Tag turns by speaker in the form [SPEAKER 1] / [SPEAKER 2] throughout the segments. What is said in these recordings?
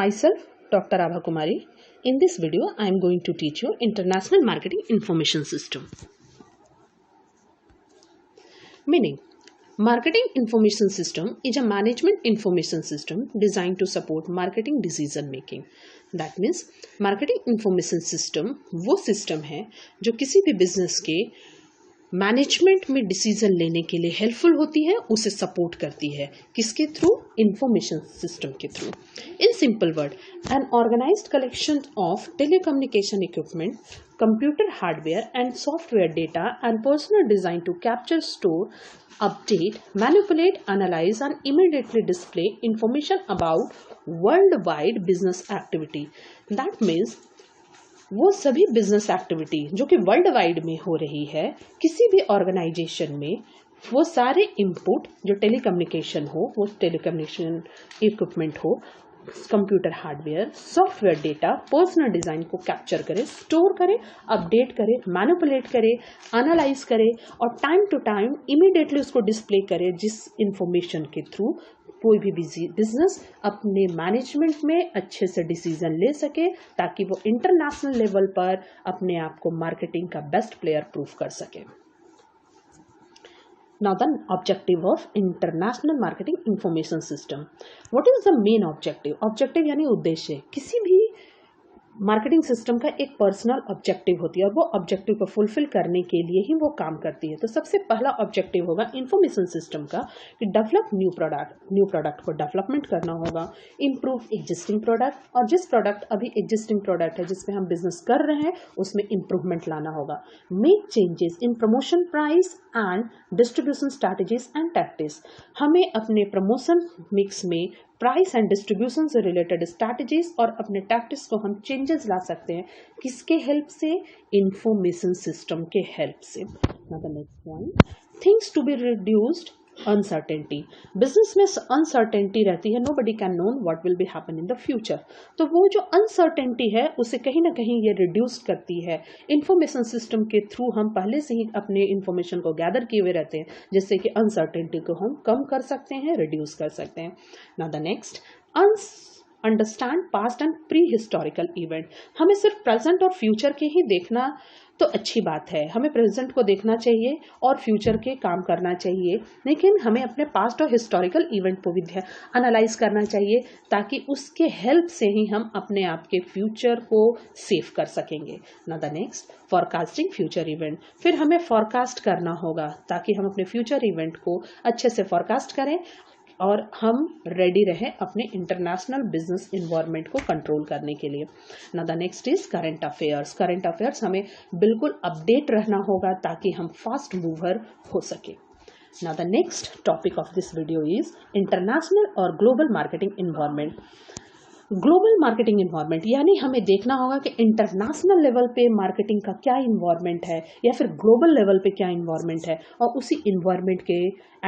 [SPEAKER 1] Myself, Dr. Abha Kumari. In this video, I am going to teach you International Marketing Information System. Meaning, Marketing Information System is a management information system designed to support marketing decision making. That means, Marketing Information System वो system है जो किसी भी business के management में decision लेने के लिए हेल्पफुल होती है, उसे सपोर्ट करती है. किसके थ्रू? इंफॉर्मेशन सिस्टम के through. In simple word, an organised collection of telecommunication equipment, computer hardware and software data and personal design to capture, store, update, manipulate, analyze and immediately display information about worldwide business activity. That means वो सभी business activity जो कि world wide में हो रही है किसी भी ऑर्गेनाइजेशन में, वो सारे इनपुट जो टेलीकम्युनिकेशन हो, वो टेलीकम्युनिकेशन इक्विपमेंट हो, computer hardware, software data, personal design को कैप्चर करे, स्टोर करे, अपडेट करे, मैनिपुलेट करे, एनालाइज करे और टाइम टू टाइम इमीडिएटली उसको डिस्प्ले करे, जिस इंफॉर्मेशन के थ्रू कोई भी बिजनेस अपने मैनेजमेंट में अच्छे से डिसीजन ले सके, ताकि वो इंटरनेशनल लेवल पर अपने आप को मार्केटिंग का बेस्ट प्लेयर प्रूव कर सके. Now the objective of International Marketing Information System. What is the main objective? Objective यानी उद्देश्य. किसी भी मार्केटिंग सिस्टम का एक पर्सनल ऑब्जेक्टिव होती है और वो ऑब्जेक्टिव को फुलफिल करने के लिए ही वो काम करती है. तो सबसे पहला ऑब्जेक्टिव होगा इंफॉर्मेशन सिस्टम का कि डेवलप न्यू प्रोडक्ट को डेवलपमेंट करना होगा, इम्प्रूव एग्जिस्टिंग प्रोडक्ट, और जिस प्रोडक्ट अभी एग्जिस्टिंग प्रोडक्ट है जिसमें हम बिजनेस कर रहे हैं उसमें इम्प्रूवमेंट लाना होगा. Make changes in promotion price and distribution strategies and tactics. हमें अपने प्रमोशन मिक्स में प्राइस एंड डिस्ट्रीब्यूशन से रिलेटेड स्ट्रैटेजीज और अपने टैक्टिक्स को हम चेंजेस ला सकते हैं. किसके हेल्प से? इंफॉर्मेशन सिस्टम के हेल्प से. Now the next point, things to be reduced uncertainty. Business में अनसर्टेनिटी रहती है, nobody can know what will be happen in the future. तो वो जो अनसर्टेनिटी है उसे कहीं ना कहीं ये रिड्यूस करती है. इंफॉर्मेशन सिस्टम के थ्रू हम पहले से ही अपने इंफॉर्मेशन को गैदर किए हुए रहते हैं, जिससे कि अनसर्टेनिटी को हम कम कर सकते हैं, रिड्यूस कर सकते हैं. Now the next, understand past and pre historical event. हमें सिर्फ प्रेजेंट और फ्यूचर के ही देखना तो अच्छी बात है, हमें प्रेजेंट को देखना चाहिए और फ्यूचर के काम करना चाहिए, लेकिन हमें अपने पास्ट और हिस्टोरिकल इवेंट को भी एनालाइज करना चाहिए, ताकि उसके हेल्प से ही हम अपने आप के फ्यूचर को सेव कर सकेंगे. ना the next, forecasting future event. फिर हमें फॉरकास्ट करना होगा ताकि हम अपने फ्यूचर इवेंट को अच्छे से फॉरकास्ट करें और हम रेडी रहें अपने इंटरनेशनल बिजनेस इन्वायरमेंट को कंट्रोल करने के लिए. ना the next is current affairs. Current affairs हमें बिल्कुल अपडेट रहना होगा ताकि हम फास्ट मूवर हो सके. ना the next topic of this video is international और global marketing environment. Global marketing environment यानी हमें देखना होगा कि इंटरनेशनल लेवल पे मार्केटिंग का क्या इन्वायरमेंट है या फिर ग्लोबल लेवल पे क्या इन्वायरमेंट है, और उसी इन्वायरमेंट के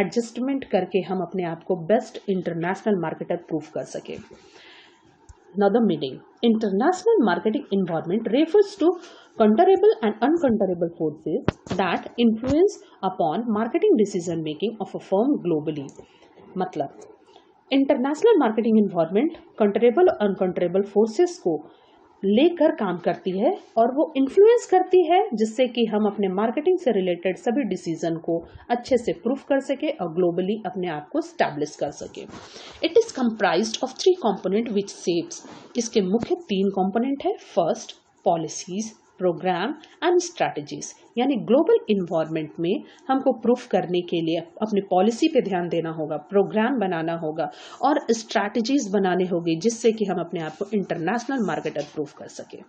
[SPEAKER 1] एडजस्टमेंट करके हम अपने आप को बेस्ट इंटरनेशनल मार्केटर प्रूव कर सके. Now the meaning, international marketing environment refers to counterable and uncounterable forces that influence upon marketing decision making of a firm globally. मतलब इंटरनेशनल मार्केटिंग इन्वायरमेंट कंट्रोलेबल और uncontrollable forces को लेकर काम करती है और वो इन्फ्लुएंस करती है, जिससे कि हम अपने मार्केटिंग से रिलेटेड सभी डिसीजन को अच्छे से प्रूफ कर सके और ग्लोबली अपने आप को स्टैब्लिश कर सके. It is comprised of 3 component which shapes. इसके मुख्य 3 कंपोनेंट है. First, policies, program and strategies. यानी ग्लोबल इन्वायरमेंट में हमको प्रूफ करने के लिए अपनी पॉलिसी पे ध्यान देना होगा, प्रोग्राम बनाना होगा और स्ट्रैटेजीज बनाने होगी, जिससे कि हम अपने आप को इंटरनेशनल मार्केटर प्रूफ कर सके.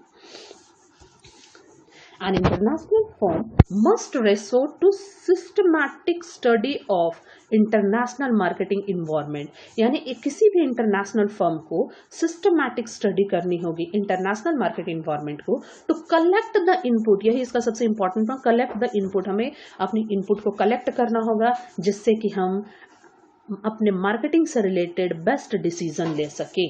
[SPEAKER 1] An international firm must resort to systematic study of international marketing environment. यानी किसी भी इंटरनेशनल फर्म को सिस्टमैटिक स्टडी करनी होगी इंटरनेशनल मार्केट इन्वायरमेंट को, टू कलेक्ट द इनपुट. यही इसका सबसे important point, collect the input. हमें अपनी इनपुट को कलेक्ट करना होगा, जिससे कि हम अपने मार्केटिंग से रिलेटेड बेस्ट डिसीजन ले सके.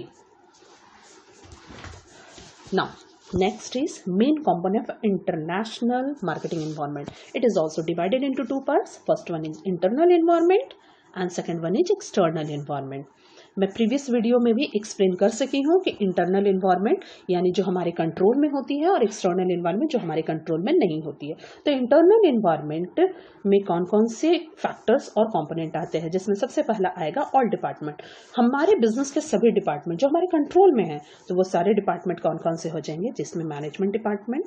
[SPEAKER 1] Now next is main component of international marketing environment. It is also divided into 2 parts. First one is internal environment and second one is external environment. मैं प्रीवियस वीडियो में भी explain कर सकी हूँ कि internal environment यानी जो हमारे कंट्रोल में होती है और एक्सटर्नल इन्वायरमेंट जो हमारे कंट्रोल में नहीं होती है। तो इंटरनल इन्वायरमेंट में कौन कौन से फैक्टर्स और कंपोनेंट आते हैं, जिसमें सबसे पहला आएगा ऑल डिपार्टमेंट। हमारे बिजनेस के सभी डिपार्टमेंट जो हमारे कंट्रोल में है, तो वो सारे डिपार्टमेंट कौन कौन से हो जाएंगे, जिसमें management department,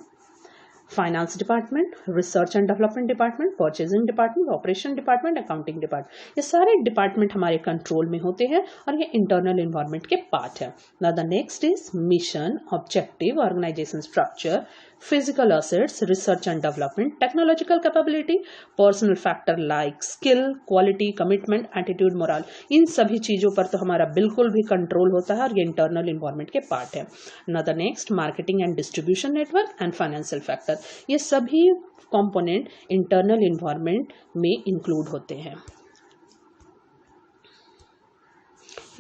[SPEAKER 1] finance department, research and development department, purchasing department, operation department, accounting department, ये सारे डिपार्टमेंट हमारे कंट्रोल में होते हैं और ये इंटरनल इन्वायरमेंट के पार्ट है। Now the next is mission, objective, organization structure, physical assets, research and development, technological capability, personal factor like skill, quality, commitment, attitude, moral, इन सभी चीजों पर तो हमारा बिल्कुल भी कंट्रोल होता है और ये इंटरनल इन्वायरमेंट के पार्ट है। Now the next, marketing and distribution network and financial factor, ये सभी कंपोनेंट इंटरनल इन्वायरमेंट में इंक्लूड होते हैं।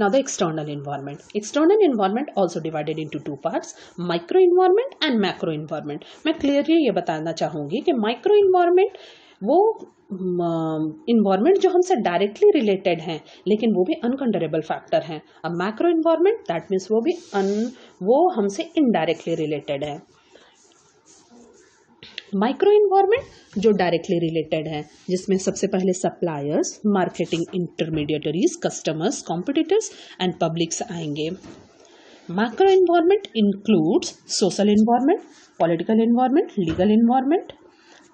[SPEAKER 1] Now the external environment. External environment also divided into two parts, micro environment and macro environment. मैं clearly ये बताना चाहूँगी कि micro environment वो environment जो हमसे directly related हैं, लेकिन वो भी uncontrollable factor हैं। अब macro environment that means वो हमसे indirectly related है। माइक्रो इन्वायरमेंट जो डायरेक्टली रिलेटेड है, जिसमें सबसे पहले suppliers, marketing intermediaries, customers, competitors and publics आएंगे। Macro environment includes social environment, political environment, legal environment,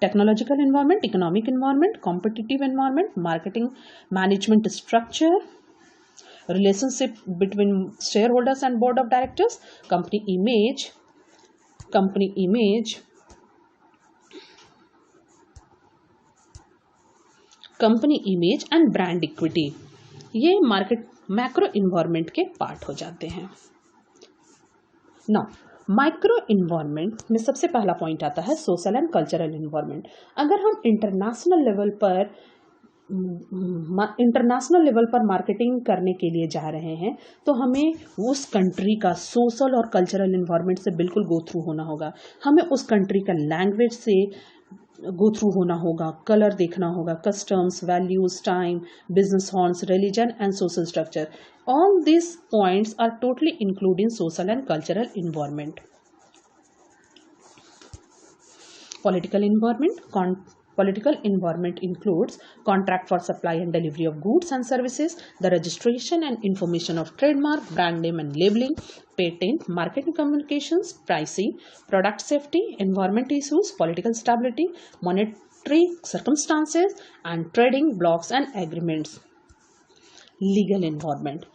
[SPEAKER 1] technological environment, economic environment, competitive environment, marketing management structure, relationship between shareholders and board of directors, company image and brand equity, ये market macro environment के part हो जाते हैं। Now micro environment में सबसे पहला point आता है सोशल एंड कल्चरल इन्वायरमेंट। अगर हम इंटरनेशनल लेवल पर मार्केटिंग करने के लिए जा रहे हैं, तो हमें उस कंट्री का सोशल और कल्चरल इन्वायरमेंट से बिल्कुल गो थ्रू होना होगा। हमें उस कंट्री का लैंग्वेज से गो थ्रू होना होगा, कलर देखना होगा, customs, values, time, business norms, religion and social structure, all this points are totally include in social and cultural environment. Political environment includes contract for supply and delivery of goods and services, the registration and information of trademark, brand name and labeling, patent, marketing communications, pricing, product safety, environment issues, political stability, monetary circumstances, and trading blocks and agreements. Legal environment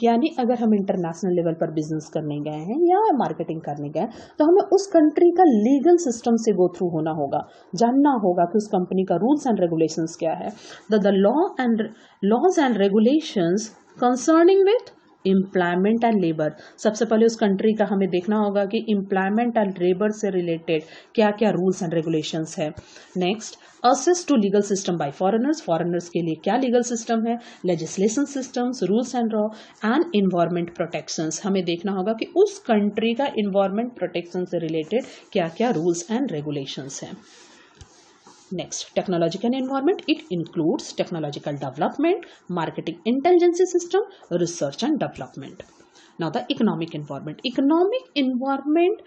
[SPEAKER 1] यानी अगर हम international level पर business करने गए हैं या marketing करने गए, तो हमें उस कंट्री का लीगल सिस्टम से गो थ्रू होना होगा, जानना होगा कि उस कंपनी का रूल्स एंड रेगुलेशंस क्या है। The laws and regulations concerning with employment and labour, सबसे पहले उस कंट्री का हमें देखना होगा कि एम्प्लॉयमेंट एंड लेबर से रिलेटेड क्या क्या रूल्स एंड रेगुलेशंस है। Next, access to legal system by foreigners के लिए क्या लीगल सिस्टम है, legislation systems, rules and law and environment protections, हमें देखना होगा कि उस कंट्री का इन्वायरमेंट प्रोटेक्शन से रिलेटेड क्या क्या रूल्स एंड रेगुलेशंस हैं। Next, technological environment. It includes technological development, marketing intelligence system, research and development. Now the economic environment. Economic environment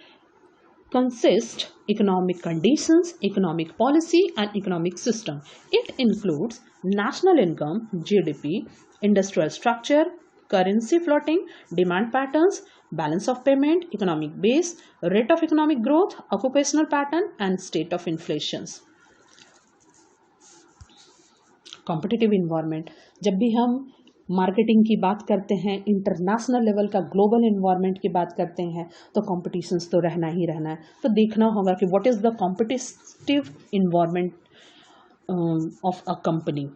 [SPEAKER 1] consists economic conditions, economic policy and economic system. It includes national income, GDP, industrial structure, currency floating, demand patterns, balance of payment, economic base, rate of economic growth, occupational pattern and state of inflations. Competitive environment, जब भी हम marketing की बात करते हैं, international level का global environment की बात करते हैं, तो कॉम्पिटिशन्स तो रहना ही रहना है। तो देखना होगा कि what is the competitive environment of a company.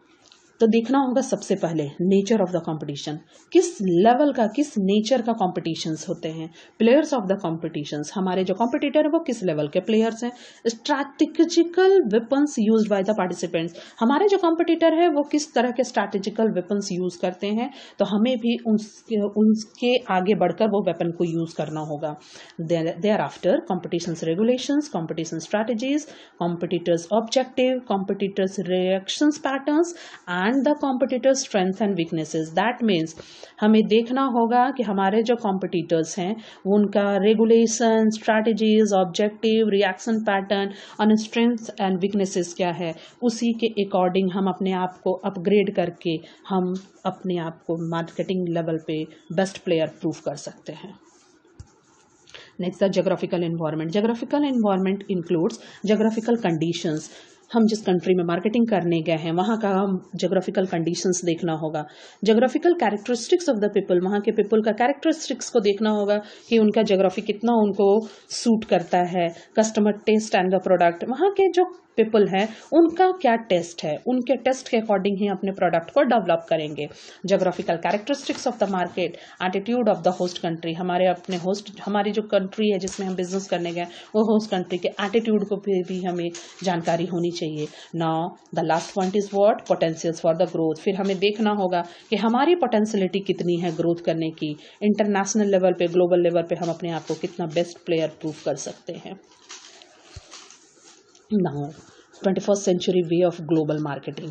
[SPEAKER 1] तो देखना होगा सबसे पहले नेचर ऑफ द कंपटीशन, किस लेवल का, किस नेचर का कॉम्पिटिशन्स होते हैं, प्लेयर्स ऑफ द कॉम्पिटिशन्स, हमारे जो कॉम्पिटिटर है वो किस लेवल के प्लेयर्स हैं, strategical weapons used by the participants, हमारे जो कॉम्पिटिटर है वो किस तरह के स्ट्रैटेजिकल वेपन्स यूज करते हैं, तो हमें भी उनके आगे बढ़कर वो वेपन को यूज करना होगा। Thereafter competitions regulations, competition strategies, competitors objective, competitors reactions patterns understand the competitor strength and weaknesses. That means हमें देखना होगा कि हमारे जो कॉम्पिटिटर्स हैं उनका regulation, strategies, objective, reaction pattern और स्ट्रेंथ्स एंड वीकनेसेस क्या है, उसी के अकॉर्डिंग हम अपने आप को अपग्रेड करके हम अपने आप को मार्केटिंग लेवल पे बेस्ट प्लेयर प्रूव कर सकते हैं। Next the geographical environment. Geographical environment includes geographical conditions. हम जिस कंट्री में मार्केटिंग करने गए हैं वहाँ का हम जोग्राफिकल कंडीशंस देखना होगा। Geographical characteristics of the people, वहाँ के पीपल का कैरेक्टरिस्टिक्स को देखना होगा कि उनका जोग्राफी कितना उनको सूट करता है। Customer taste and the product, वहाँ के जो पीपल हैं उनका क्या टेस्ट है, उनके टेस्ट के अकॉर्डिंग ही अपने प्रोडक्ट को डेवलप करेंगे। Geographical characteristics of the market, attitude of the host country, हमारी जो कंट्री है जिसमें हम बिजनेस करने गए वो होस्ट कंट्री के एटीट्यूड को भी हमें जानकारी होनी चाहिए। Now the last point is what, potentials for the growth. फिर हमें देखना होगा कि हमारी पोटेंशियलिटी कितनी है ग्रोथ करने की। इंटरनेशनल लेवल पे, ग्लोबल लेवल पे हम अपने आप को कितना बेस्ट प्लेयर प्रूव कर सकते हैं। Now 21st century way of global marketing.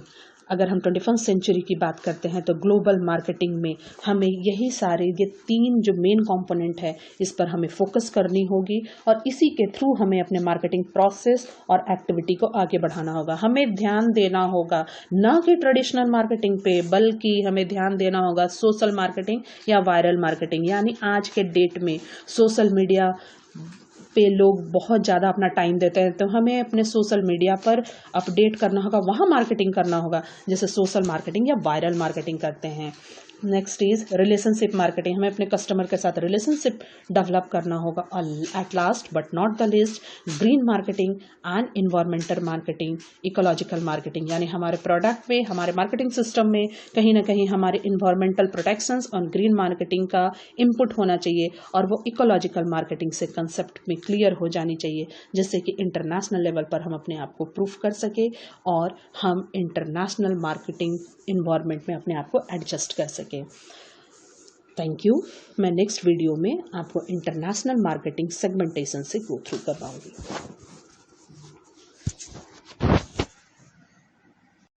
[SPEAKER 1] अगर हम 21st सेंचुरी की बात करते हैं तो ग्लोबल मार्केटिंग में हमें यही सारे ये 3 जो मेन कंपोनेंट है इस पर हमें फोकस करनी होगी और इसी के थ्रू हमें अपने मार्केटिंग प्रोसेस और एक्टिविटी को आगे बढ़ाना होगा। हमें ध्यान देना होगा न कि ट्रेडिशनल मार्केटिंग पे, बल्कि हमें ध्यान देना होगा सोशल मार्केटिंग या वायरल मार्केटिंग। यानी आज के डेट में सोशल मीडिया पे लोग बहुत ज़्यादा अपना टाइम देते हैं, तो हमें अपने सोशल मीडिया पर अपडेट करना होगा, वहाँ मार्केटिंग करना होगा जैसे सोशल मार्केटिंग या वायरल मार्केटिंग करते हैं। नेक्स्ट इज रिलेशनशिप मार्केटिंग, हमें अपने कस्टमर के साथ रिलेशनशिप डेवलप करना होगा। और at last but not the least, green marketing and environmental marketing, ecological marketing, यानी हमारे प्रोडक्ट में, हमारे मार्केटिंग सिस्टम में कहीं ना कहीं हमारे इन्वायरमेंटल प्रोटेक्शंस और ग्रीन मार्केटिंग का इनपुट होना चाहिए और वो इकोलॉजिकल मार्केटिंग से कंसेप्ट में क्लियर हो जानी चाहिए, जिससे कि इंटरनेशनल लेवल पर हम अपने आप को प्रूफ कर सके और हम इंटरनेशनल मार्केटिंग इन्वायरमेंट में अपने आप को एडजस्ट कर सके। Thank you. मैं नेक्स्ट वीडियो में आपको इंटरनेशनल मार्केटिंग सेगमेंटेशन से गो थ्रू करवाऊंगी।